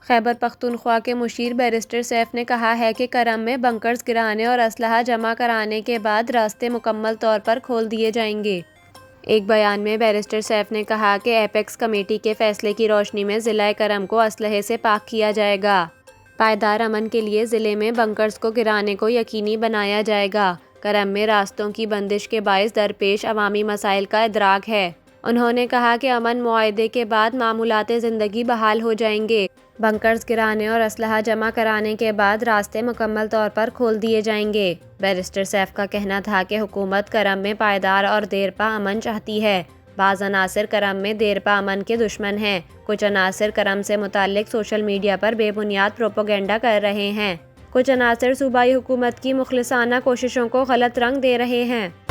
खैबर पख्तूनख्वा के मुशीर बैरिस्टर सैफ ने कहा है कि करम में बंकर्स गिराने और असलहा जमा कराने के बाद रास्ते मुकम्मल तौर पर खोल दिए जाएंगे। एक बयान में बैरिस्टर सैफ ने कहा कि एपेक्स कमेटी के फैसले की रोशनी में ज़िला करम को असलहे से पाक किया जाएगा। पायदार अमन के लिए ज़िले में बंकर्स को गिराने को यकीनी बनाया जाएगा। करम में रास्तों की बंदिश के बायस दरपेश अवामी मसाइल का इदराक है। उन्होंने कहा कि अमन मुआहदे के बाद मामूलाते ज़िंदगी बहाल हो जाएंगे। बंकर्स गिराने और असलहा जमा कराने के बाद रास्ते मुकम्मल तौर पर खोल दिए जाएंगे। बैरिस्टर सैफ का कहना था कि हुकूमत करम में पायदार और देरपा अमन चाहती है। बाज़ अनासिर करम में देरपा अमन के दुश्मन हैं। कुछ अनासिर करम से मुताल्लिक सोशल मीडिया पर बेबुनियाद प्रोपोगेंडा कर रहे हैं। कुछ अनासिर सूबाई हुकूमत की मुखलिसाना कोशिशों को गलत रंग दे रहे हैं।